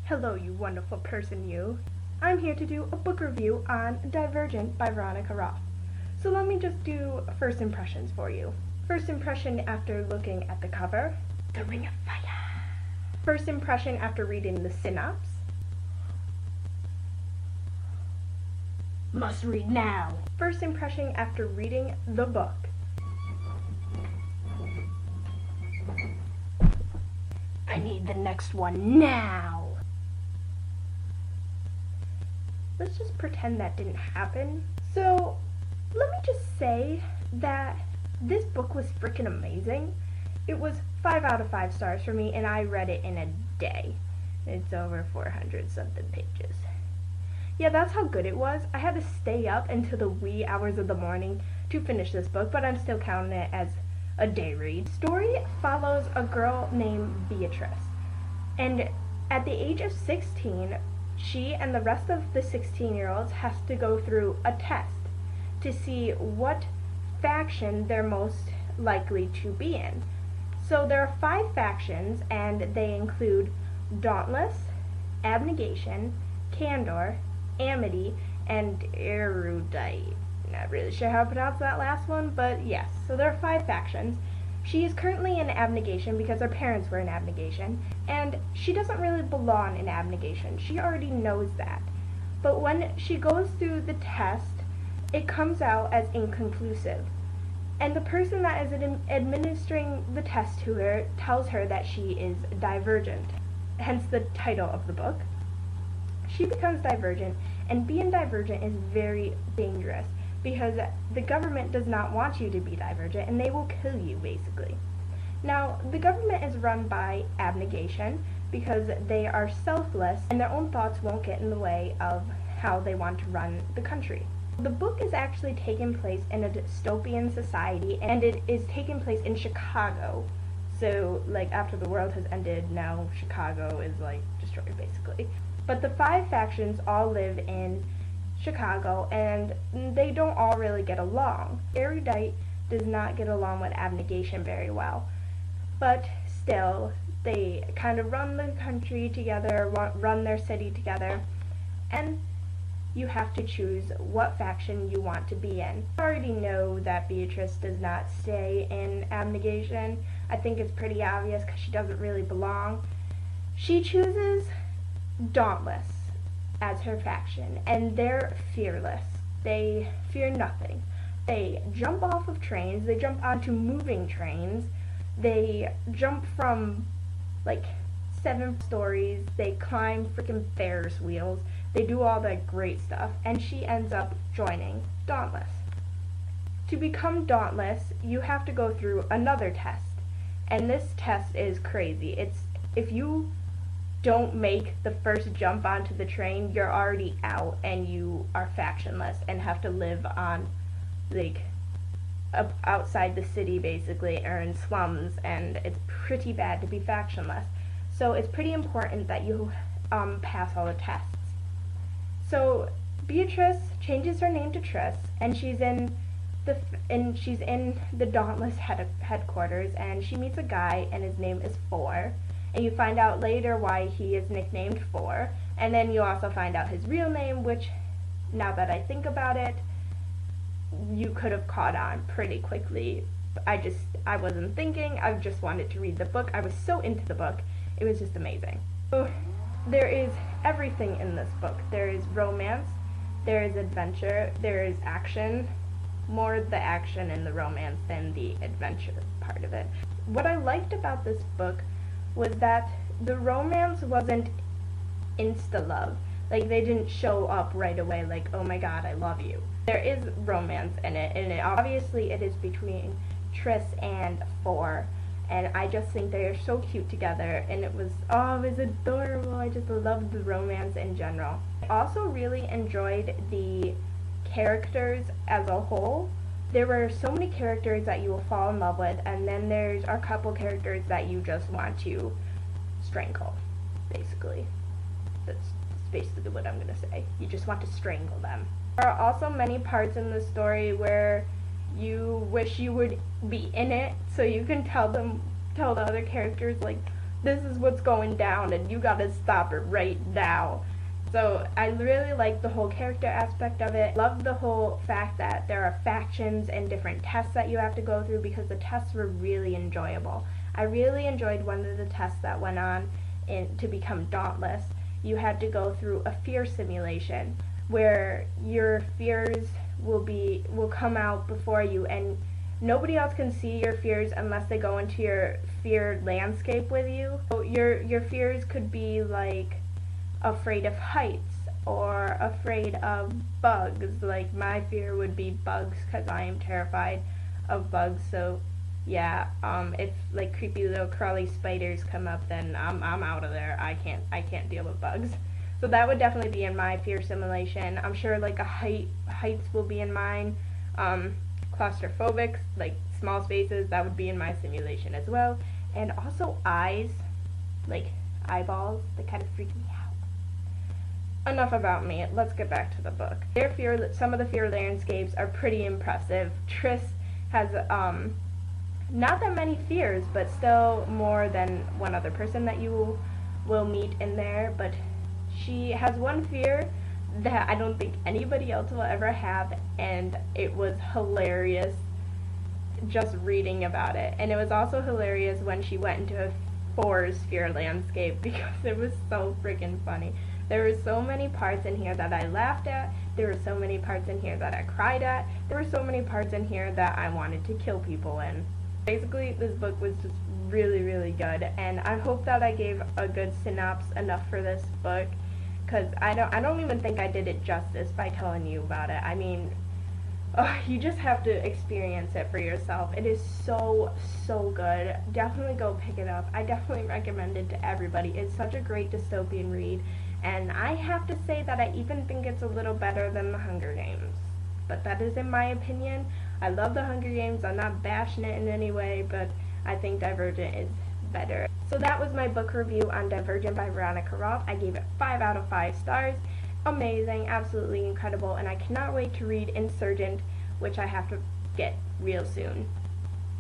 Hello, you wonderful person, you. I'm here to do a book review on Divergent by Veronica Roth. So let me just do first impressions for you. First impression after looking at the cover, The Ring of Fire. First impression after reading the synopsis, must read now. First impression after reading the book, I need the next one now. Let's just pretend that didn't happen. So, let me just say that this book was freaking amazing. It was 5 out of 5 stars for me, and I read it in a day. It's over 400 something pages. Yeah, that's how good it was. I had to stay up until the wee hours of the morning to finish this book, but I'm still counting it as a day read. The story follows a girl named Beatrice, and at the age of 16, she and the rest of the 16-year-olds has to go through a test to see what faction they're most likely to be in. So there are 5 factions, and they include Dauntless, Abnegation, Candor, Amity, and Erudite. Not really sure how to pronounce that last one, but yes. So there are 5 factions. She is currently in Abnegation because her parents were in Abnegation, and she doesn't really belong in Abnegation. She already knows that. But when she goes through the test, it comes out as inconclusive. And the person that is administering the test to her tells her that she is divergent, hence the title of the book. She becomes divergent, and being divergent is very dangerous because the government does not want you to be divergent, and they will kill you, basically. Now, the government is run by Abnegation because they are selfless, and their own thoughts won't get in the way of how they want to run the country. The book is actually taking place in a dystopian society, and it is taking place in Chicago. So, like, after the world has ended, now Chicago is, like, destroyed, basically. But the 5 factions all live in Chicago, and they don't all really get along. Erudite does not get along with Abnegation very well, but still, they kind of run the country together, run their city together, and you have to choose what faction you want to be in. I already know that Beatrice does not stay in Abnegation. I think it's pretty obvious because she doesn't really belong. She chooses Dauntless as her faction, and they're fearless. They fear nothing. They jump off of trains, they jump onto moving trains, they jump from like 7 stories, they climb freaking Ferris wheels, they do all that great stuff, and she ends up joining Dauntless. To become Dauntless, you have to go through another test, and this test is crazy. It's if you don't make the first jump onto the train, you're already out and you are factionless and have to live on, like, outside the city, basically, or in slums, and it's pretty bad to be factionless. So it's pretty important that you pass all the tests. So Beatrice changes her name to Triss, and she's in the Dauntless headquarters, and she meets a guy, and his name is Four. And you find out later why he is nicknamed Four. And then you also find out his real name, which, now that I think about it, you could have caught on pretty quickly. I wasn't thinking, I just wanted to read the book. I was so into the book, it was just amazing. So, there is everything in this book. There is romance, there is adventure, there is action, more the action and the romance than the adventure part of it. What I liked about this book was that the romance wasn't insta-love. Like, they didn't show up right away like, oh my god, I love you. There is romance in it, and obviously it is between Triss and Four, and I just think they are so cute together, and it was adorable. I just loved the romance in general. I also really enjoyed the characters as a whole. There were so many characters that you will fall in love with, and then there's a couple characters that you just want to strangle, basically. That's basically what I'm going to say. You just want to strangle them. There are also many parts in the story where you wish you would be in it, so you can tell the other characters, like, this is what's going down and you gotta stop it right now. So I really like the whole character aspect of it. Love the whole fact that there are factions and different tests that you have to go through, because the tests were really enjoyable. I really enjoyed one of the tests that went on to become Dauntless. You had to go through a fear simulation where your fears will come out before you, and nobody else can see your fears unless they go into your fear landscape with you. So your fears could be like afraid of heights or afraid of bugs. Like my fear would be bugs because I am terrified of bugs. So yeah, if like creepy little crawly spiders come up, then I'm out of there. I can't deal with bugs. So that would definitely be in my fear simulation. I'm sure like heights will be in mine. Claustrophobics, like small spaces, that would be in my simulation as well. And also eyes, like eyeballs, they kind of freak me out. Enough about me. Let's get back to the book. Some of the fear landscapes are pretty impressive. Triss has not that many fears, but still more than one other person that you will meet in there. But she has one fear that I don't think anybody else will ever have, and it was hilarious just reading about it. And it was also hilarious when she went into a forest fear landscape, because it was so freaking funny. There were so many parts in here that I laughed at. There were so many parts in here that I cried at. There were so many parts in here that I wanted to kill people in. Basically, this book was just really, really good, and I hope that I gave a good synopsis enough for this book, because I don't even think I did it justice by telling you about it. I mean, you just have to experience it for yourself. It is so, so good. Definitely go pick it up. I definitely recommend it to everybody. It's such a great dystopian read, and I have to say that I even think it's a little better than The Hunger Games. But that is in my opinion. I love The Hunger Games. I'm not bashing it in any way, but I think Divergent is better. So that was my book review on Divergent by Veronica Roth. I gave it 5 out of 5 stars. Amazing, absolutely incredible, and I cannot wait to read Insurgent, which I have to get real soon.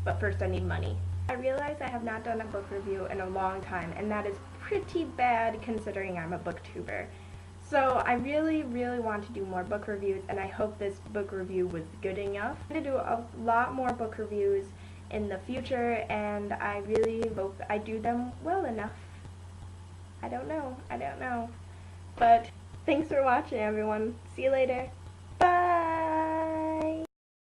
But first I need money. I realize I have not done a book review in a long time, and that is pretty bad considering I'm a booktuber. So I really, really want to do more book reviews, and I hope this book review was good enough. I'm going to do a lot more book reviews in the future, and I really hope I do them well enough. I don't know. But thanks for watching, everyone. See you later.